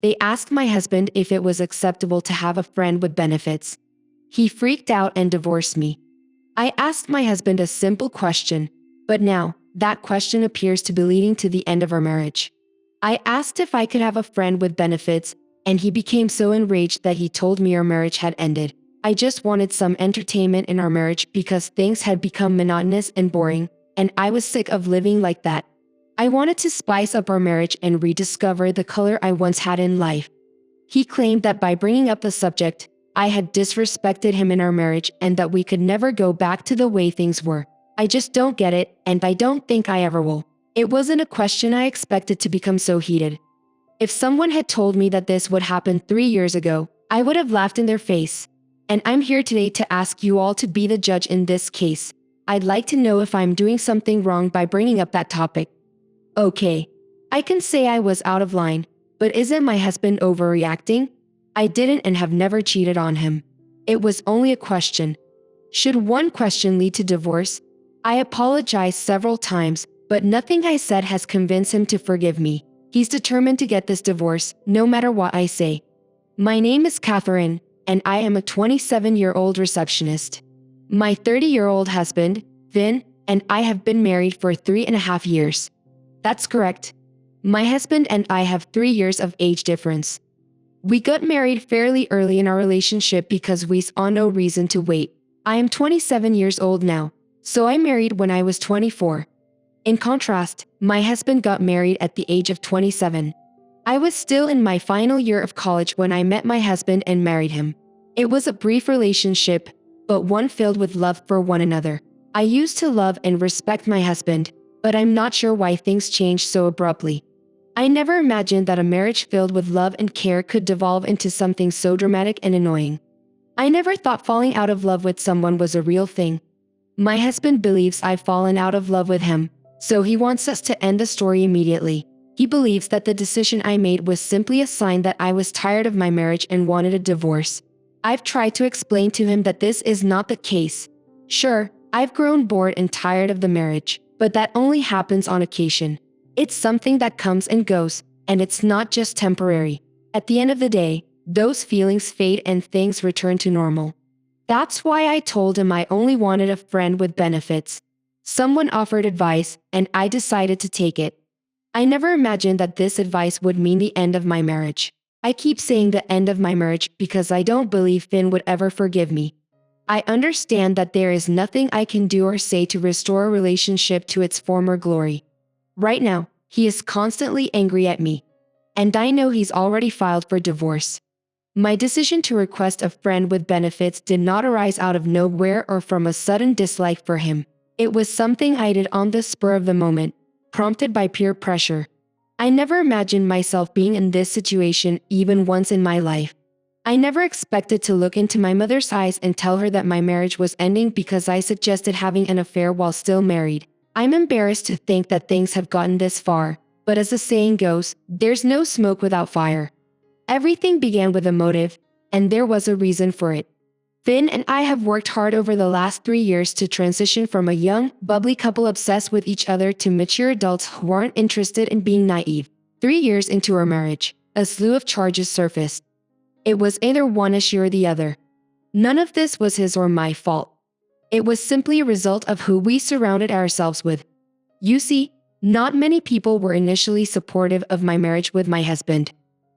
They asked my husband if it was acceptable to have a friend with benefits. He freaked out and divorced me. I asked my husband a simple question, but now, that question appears to be leading to the end of our marriage. I asked if I could have a friend with benefits, and he became so enraged that he told me our marriage had ended. I just wanted some entertainment in our marriage because things had become monotonous and boring, and I was sick of living like that. I wanted to spice up our marriage and rediscover the color I once had in life. He claimed that by bringing up the subject, I had disrespected him in our marriage and that we could never go back to the way things were. I just don't get it, and I don't think I ever will. It wasn't a question I expected to become so heated. If someone had told me that this would happen 3 years ago, I would have laughed in their face. And I'm here today to ask you all to be the judge in this case. I'd like to know if I'm doing something wrong by bringing up that topic. Okay, I can say I was out of line, but isn't my husband overreacting? I didn't and have never cheated on him. It was only a question. Should one question lead to divorce? I apologized several times, but nothing I said has convinced him to forgive me. He's determined to get this divorce, no matter what I say. My name is Catherine, and I am a 27-year-old receptionist. My 30-year-old husband, Vin, and I have been married for 3.5 years. That's correct. My husband and I have 3 years of age difference. We got married fairly early in our relationship because we saw no reason to wait. I am 27 years old now, so I married when I was 24. In contrast, my husband got married at the age of 27. I was still in my final year of college when I met my husband and married him. It was a brief relationship, but one filled with love for one another. I used to love and respect my husband, but I'm not sure why things changed so abruptly. I never imagined that a marriage filled with love and care could devolve into something so dramatic and annoying. I never thought falling out of love with someone was a real thing. My husband believes I've fallen out of love with him, so he wants us to end the story immediately. He believes that the decision I made was simply a sign that I was tired of my marriage and wanted a divorce. I've tried to explain to him that this is not the case. Sure, I've grown bored and tired of the marriage, but that only happens on occasion. It's something that comes and goes, and it's not just temporary. At the end of the day, those feelings fade and things return to normal. That's why I told him I only wanted a friend with benefits. Someone offered advice, and I decided to take it. I never imagined that this advice would mean the end of my marriage. I keep saying the end of my marriage because I don't believe Finn would ever forgive me. I understand that there is nothing I can do or say to restore a relationship to its former glory. Right now, he is constantly angry at me. And I know he's already filed for divorce. My decision to request a friend with benefits did not arise out of nowhere or from a sudden dislike for him. It was something I did on the spur of the moment, prompted by peer pressure. I never imagined myself being in this situation even once in my life. I never expected to look into my mother's eyes and tell her that my marriage was ending because I suggested having an affair while still married. I'm embarrassed to think that things have gotten this far, but as the saying goes, there's no smoke without fire. Everything began with a motive, and there was a reason for it. Finn and I have worked hard over the last 3 years to transition from a young, bubbly couple obsessed with each other to mature adults who aren't interested in being naive. 3 years into our marriage, a slew of charges surfaced. It was either one issue or the other. None of this was his or my fault. It was simply a result of who we surrounded ourselves with. You see, not many people were initially supportive of my marriage with my husband.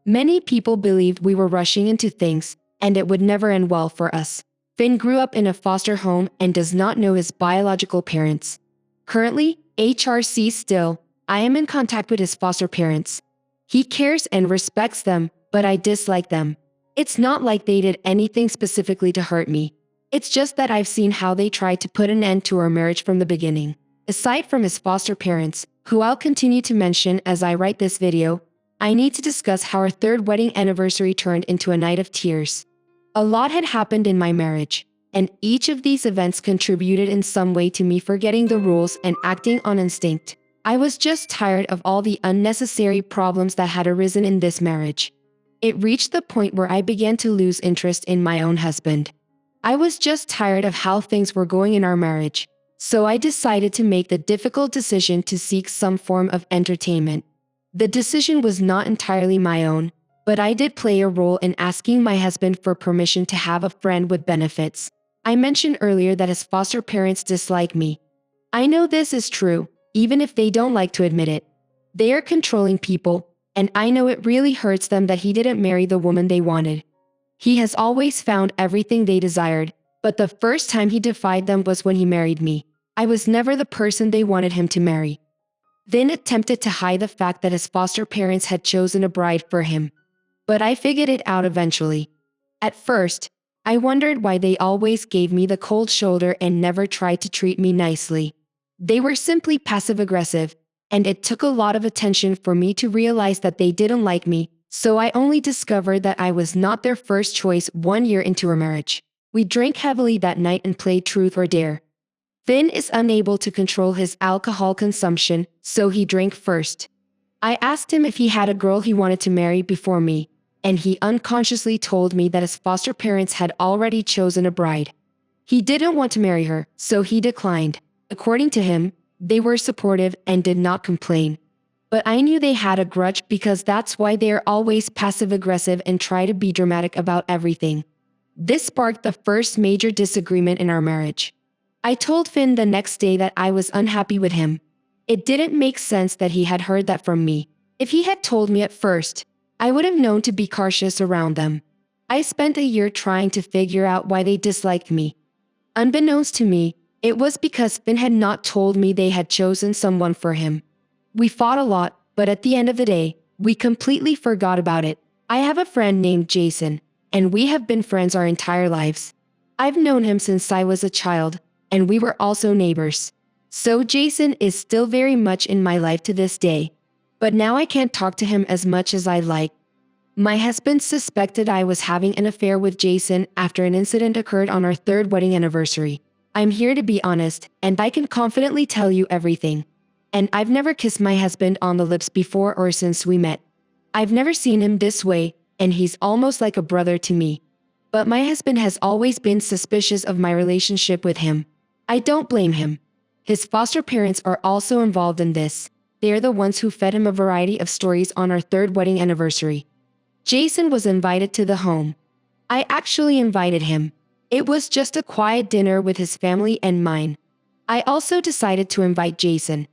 Many people believed we were rushing into things, and it would never end well for us. Finn grew up in a foster home and does not know his biological parents. Currently, HRC still, I am in contact with his foster parents. He cares and respects them, but I dislike them. It's not like they did anything specifically to hurt me. It's just that I've seen how they tried to put an end to our marriage from the beginning. Aside from his foster parents, who I'll continue to mention as I write this video, I need to discuss how our 3rd wedding anniversary turned into a night of tears. A lot had happened in my marriage, and each of these events contributed in some way to me forgetting the rules and acting on instinct. I was just tired of all the unnecessary problems that had arisen in this marriage. It reached the point where I began to lose interest in my own husband. I was just tired of how things were going in our marriage, so I decided to make the difficult decision to seek some form of entertainment. The decision was not entirely my own. But I did play a role in asking my husband for permission to have a friend with benefits. I mentioned earlier that his foster parents dislike me. I know this is true, even if they don't like to admit it. They are controlling people, and I know it really hurts them that he didn't marry the woman they wanted. He has always found everything they desired, but the first time he defied them was when he married me. I was never the person they wanted him to marry. Then attempted to hide the fact that his foster parents had chosen a bride for him. But I figured it out eventually. At first, I wondered why they always gave me the cold shoulder and never tried to treat me nicely. They were simply passive-aggressive, and it took a lot of attention for me to realize that they didn't like me, so I only discovered that I was not their first choice 1 year into our marriage. We drank heavily that night and played truth or dare. Finn is unable to control his alcohol consumption, so he drank first. I asked him if he had a girl he wanted to marry before me, and he unconsciously told me that his foster parents had already chosen a bride. He didn't want to marry her, so he declined. According to him, they were supportive and did not complain. But I knew they had a grudge because that's why they are always passive-aggressive and try to be dramatic about everything. This sparked the first major disagreement in our marriage. I told Finn the next day that I was unhappy with him. It didn't make sense that he had heard that from me. If he had told me at first, I would have known to be cautious around them. I spent a year trying to figure out why they disliked me. Unbeknownst to me, it was because Finn had not told me they had chosen someone for him. We fought a lot, but at the end of the day, we completely forgot about it. I have a friend named Jason, and we have been friends our entire lives. I've known him since I was a child, and we were also neighbors. So Jason is still very much in my life to this day. But now I can't talk to him as much as I'd like. My husband suspected I was having an affair with Jason after an incident occurred on our 3rd wedding anniversary. I'm here to be honest, and I can confidently tell you everything. And I've never kissed my husband on the lips before or since we met. I've never seen him this way, and he's almost like a brother to me. But my husband has always been suspicious of my relationship with him. I don't blame him. His foster parents are also involved in this. They are the ones who fed him a variety of stories on our 3rd wedding anniversary. Jason was invited to the home. I actually invited him. It was just a quiet dinner with his family and mine. I also decided to invite Jason.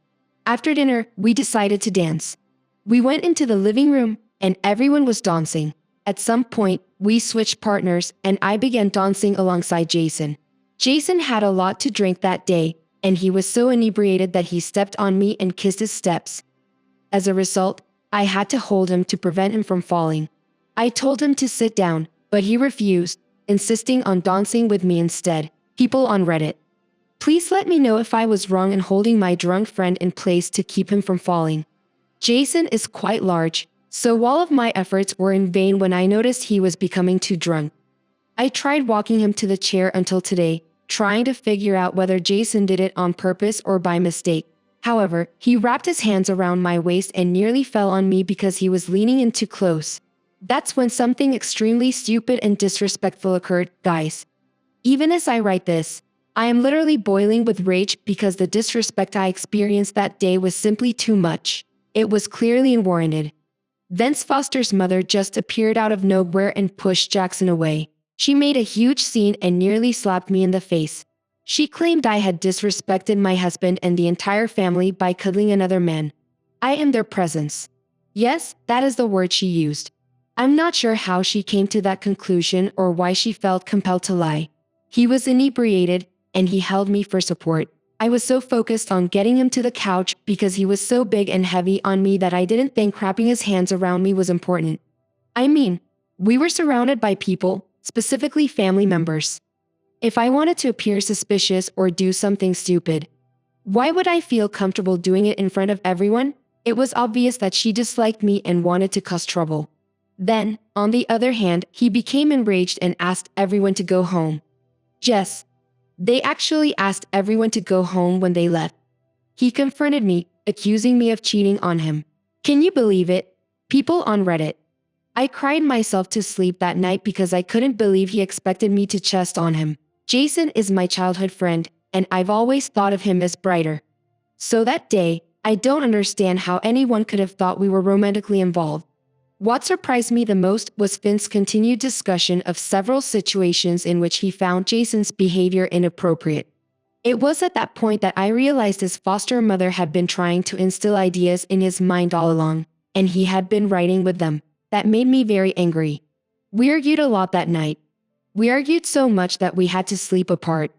After dinner, we decided to dance. We went into the living room, and everyone was dancing. At some point, we switched partners, and I began dancing alongside Jason. Jason had a lot to drink that day, and he was so inebriated that he stepped on me and kissed his steps. As a result, I had to hold him to prevent him from falling. I told him to sit down, but he refused, insisting on dancing with me instead. People on Reddit. Please let me know if I was wrong in holding my drunk friend in place to keep him from falling. Jason is quite large, so all of my efforts were in vain when I noticed he was becoming too drunk. I tried walking him to the chair until today, trying to figure out whether Jason did it on purpose or by mistake. However, he wrapped his hands around my waist and nearly fell on me because he was leaning in too close. That's when something extremely stupid and disrespectful occurred, guys. Even as I write this, I am literally boiling with rage because the disrespect I experienced that day was simply too much. It was clearly unwarranted. Thence Foster's mother just appeared out of nowhere and pushed Jackson away. She made a huge scene and nearly slapped me in the face. She claimed I had disrespected my husband and the entire family by cuddling another man. I am their presence. Yes, that is the word she used. I'm not sure how she came to that conclusion or why she felt compelled to lie. He was inebriated, and he held me for support. I was so focused on getting him to the couch because he was so big and heavy on me that I didn't think wrapping his hands around me was important. I mean, we were surrounded by people, specifically family members. If I wanted to appear suspicious or do something stupid, why would I feel comfortable doing it in front of everyone? It was obvious that she disliked me and wanted to cause trouble. Then, on the other hand, he became enraged and asked everyone to go home. Yes, they actually asked everyone to go home when they left. He confronted me, accusing me of cheating on him. Can you believe it? People on Reddit. I cried myself to sleep that night because I couldn't believe he expected me to chest on him. Jason is my childhood friend, and I've always thought of him as brighter. So that day, I don't understand how anyone could have thought we were romantically involved. What surprised me the most was Finn's continued discussion of several situations in which he found Jason's behavior inappropriate. It was at that point that I realized his foster mother had been trying to instill ideas in his mind all along, and he had been writing with them. That made me very angry. We argued a lot that night. We argued so much that we had to sleep apart.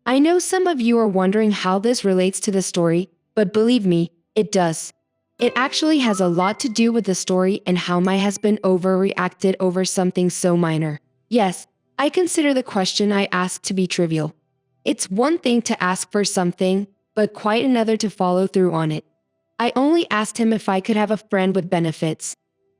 I know some of you are wondering how this relates to the story, but believe me, it does. It actually has a lot to do with the story and how my husband overreacted over something so minor. Yes, I consider the question I asked to be trivial. It's one thing to ask for something, but quite another to follow through on it. I only asked him if I could have a friend with benefits.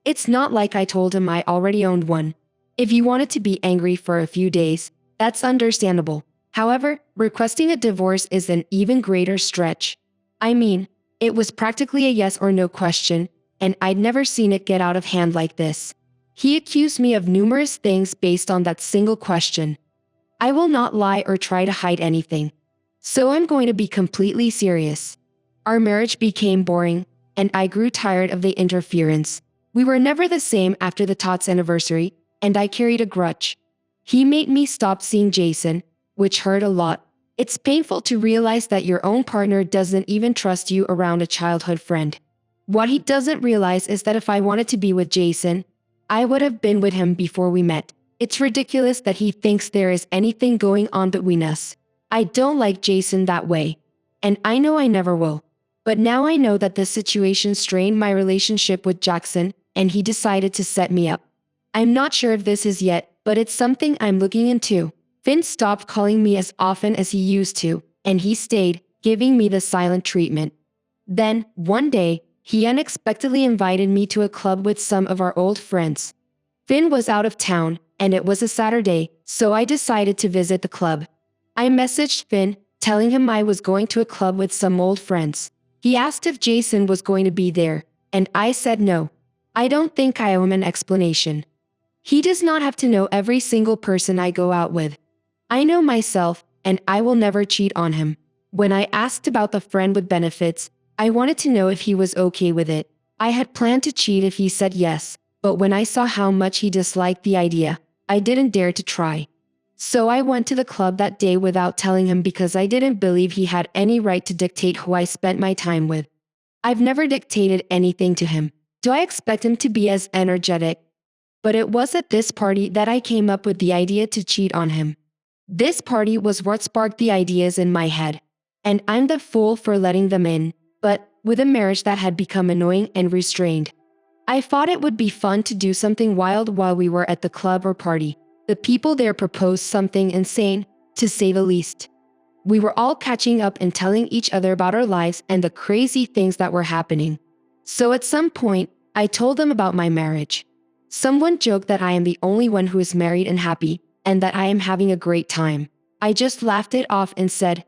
It's not like I told him I already owned one. If you wanted to be angry for a few days, that's understandable. However, requesting a divorce is an even greater stretch. I mean, it was practically a yes or no question, and I'd never seen it get out of hand like this. He accused me of numerous things based on that single question. I will not lie or try to hide anything. So I'm going to be completely serious. Our marriage became boring, and I grew tired of the interference. We were never the same after the Todd's anniversary, and I carried a grudge. He made me stop seeing Jason, which hurt a lot. It's painful to realize that your own partner doesn't even trust you around a childhood friend. What he doesn't realize is that if I wanted to be with Jason, I would have been with him before we met. It's ridiculous that he thinks there is anything going on between us. I don't like Jason that way, and I know I never will. But now I know that this situation strained my relationship with Jackson, and he decided to set me up. I'm not sure if this is yet, but it's something I'm looking into. Finn stopped calling me as often as he used to, and he stayed, giving me the silent treatment. Then, one day, he unexpectedly invited me to a club with some of our old friends. Finn was out of town, and it was a Saturday, so I decided to visit the club. I messaged Finn, telling him I was going to a club with some old friends. He asked if Jason was going to be there, and I said no. I don't think I owe him an explanation. He does not have to know every single person I go out with. I know myself, and I will never cheat on him. When I asked about the friend with benefits, I wanted to know if he was okay with it. I had planned to cheat if he said yes, but when I saw how much he disliked the idea, I didn't dare to try. So I went to the club that day without telling him because I didn't believe he had any right to dictate who I spent my time with. I've never dictated anything to him. Do I expect him to be as energetic? But it was at this party that I came up with the idea to cheat on him. This party was what sparked the ideas in my head. And I'm the fool for letting them in, but with a marriage that had become annoying and restrained. I thought it would be fun to do something wild while we were at the club or party. The people there proposed something insane, to say the least. We were all catching up and telling each other about our lives and the crazy things that were happening. So at some point, I told them about my marriage. Someone joked that I am the only one who is married and happy, and that I am having a great time. I just laughed it off and said,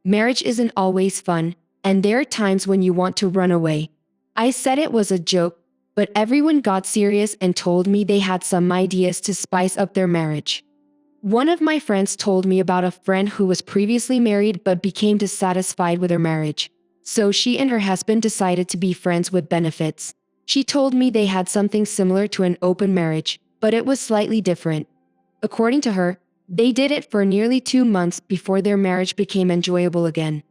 marriage isn't always fun, and there are times when you want to run away. I said it was a joke, but everyone got serious and told me they had some ideas to spice up their marriage. One of my friends told me about a friend who was previously married but became dissatisfied with her marriage. So she and her husband decided to be friends with benefits. She told me they had something similar to an open marriage, but it was slightly different. According to her, they did it for nearly 2 months before their marriage became enjoyable again.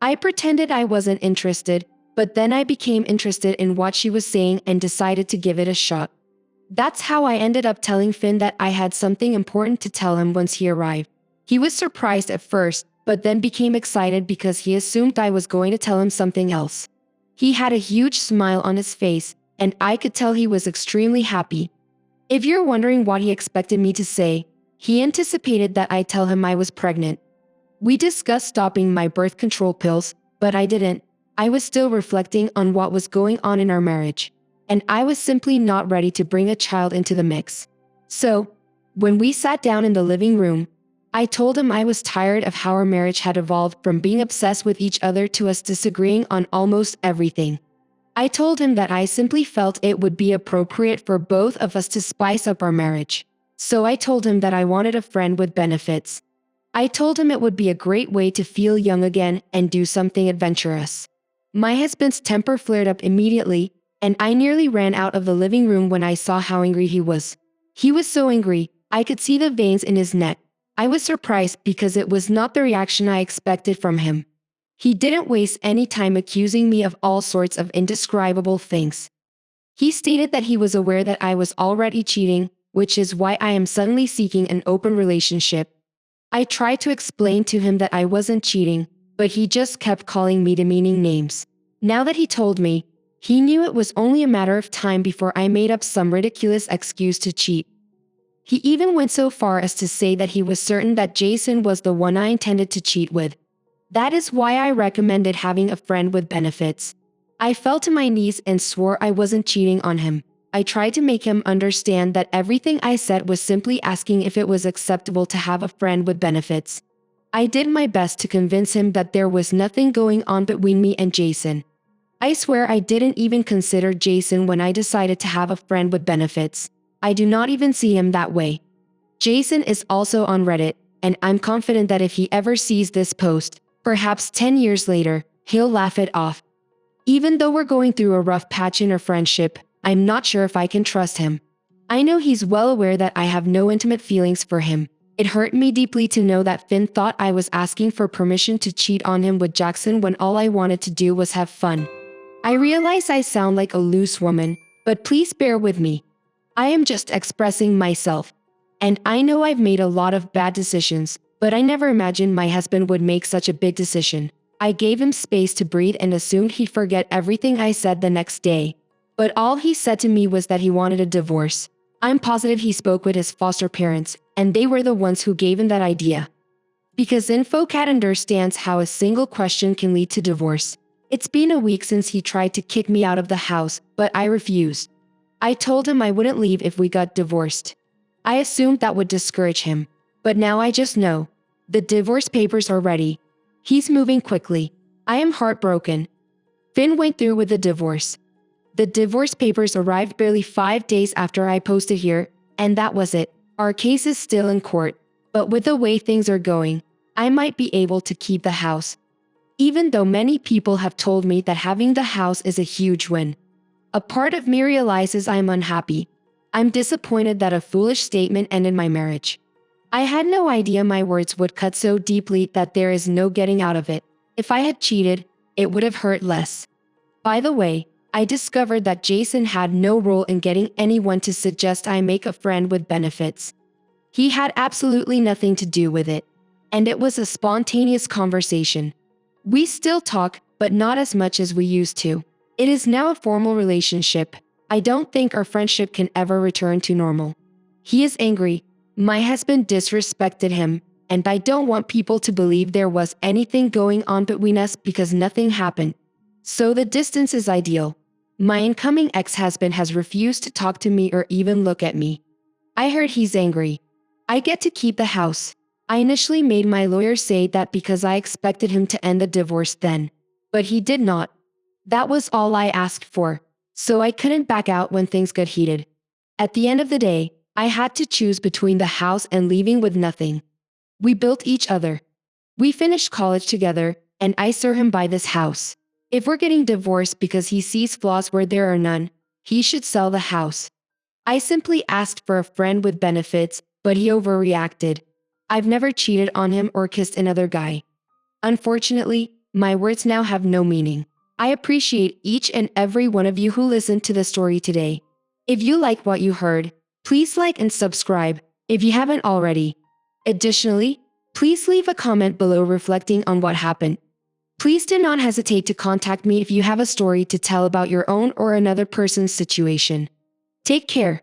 I pretended I wasn't interested, but then I became interested in what she was saying and decided to give it a shot. That's how I ended up telling Finn that I had something important to tell him once he arrived. He was surprised at first, but then became excited because he assumed I was going to tell him something else. He had a huge smile on his face, and I could tell he was extremely happy. If you're wondering what he expected me to say, he anticipated that I tell him I was pregnant. We discussed stopping my birth control pills, but I didn't. I was still reflecting on what was going on in our marriage, and I was simply not ready to bring a child into the mix. So, when we sat down in the living room, I told him I was tired of how our marriage had evolved from being obsessed with each other to us disagreeing on almost everything. I told him that I simply felt it would be appropriate for both of us to spice up our marriage. So I told him that I wanted a friend with benefits. I told him it would be a great way to feel young again and do something adventurous. My husband's temper flared up immediately, and I nearly ran out of the living room when I saw how angry he was. He was so angry, I could see the veins in his neck. I was surprised because it was not the reaction I expected from him. He didn't waste any time accusing me of all sorts of indescribable things. He stated that he was aware that I was already cheating, which is why I am suddenly seeking an open relationship. I tried to explain to him that I wasn't cheating, but he just kept calling me demeaning names. Now that he told me, he knew it was only a matter of time before I made up some ridiculous excuse to cheat. He even went so far as to say that he was certain that Jason was the one I intended to cheat with. That is why I recommended having a friend with benefits. I fell to my knees and swore I wasn't cheating on him. I tried to make him understand that everything I said was simply asking if it was acceptable to have a friend with benefits. I did my best to convince him that there was nothing going on between me and Jason. I swear I didn't even consider Jason when I decided to have a friend with benefits. I do not even see him that way. Jason is also on Reddit, and I'm confident that if he ever sees this post, perhaps 10 years later, he'll laugh it off. Even though we're going through a rough patch in our friendship, I'm not sure if I can trust him. I know he's well aware that I have no intimate feelings for him. It hurt me deeply to know that Finn thought I was asking for permission to cheat on him with Jackson when all I wanted to do was have fun. I realize I sound like a loose woman, but please bear with me. I am just expressing myself. And I know I've made a lot of bad decisions, but I never imagined my husband would make such a big decision. I gave him space to breathe and assumed he'd forget everything I said the next day. But all he said to me was that he wanted a divorce. I'm positive he spoke with his foster parents, and they were the ones who gave him that idea. Because InfoCat understands how a single question can lead to divorce. It's been a week since he tried to kick me out of the house, but I refused. I told him I wouldn't leave if we got divorced. I assumed that would discourage him, but now I just know. The divorce papers are ready. He's moving quickly. I am heartbroken. Finn went through with the divorce. The divorce papers arrived barely 5 days after I posted here, and that was it. Our case is still in court, but with the way things are going, I might be able to keep the house. Even though many people have told me that having the house is a huge win. A part of me realizes I'm unhappy. I'm disappointed that a foolish statement ended my marriage. I had no idea my words would cut so deeply that there is no getting out of it. If I had cheated, it would have hurt less. By the way, I discovered that Jason had no role in getting anyone to suggest I make a friend with benefits. He had absolutely nothing to do with it. And it was a spontaneous conversation. We still talk, but not as much as we used to. It is now a formal relationship. I don't think our friendship can ever return to normal. He is angry. My husband disrespected him, and I don't want people to believe there was anything going on between us because nothing happened. So the distance is ideal. My incoming ex-husband has refused to talk to me or even look at me. I heard he's angry. I get to keep the house. I initially made my lawyer say that because I expected him to end the divorce then. But he did not. That was all I asked for, so I couldn't back out when things got heated. At the end of the day, I had to choose between the house and leaving with nothing. We built each other. We finished college together, and I saw him buy this house. If we're getting divorced because he sees flaws where there are none, he should sell the house. I simply asked for a friend with benefits, but he overreacted. I've never cheated on him or kissed another guy. Unfortunately, my words now have no meaning. I appreciate each and every one of you who listened to the story today. If you like what you heard, please like and subscribe if you haven't already. Additionally, please leave a comment below reflecting on what happened. Please do not hesitate to contact me if you have a story to tell about your own or another person's situation. Take care.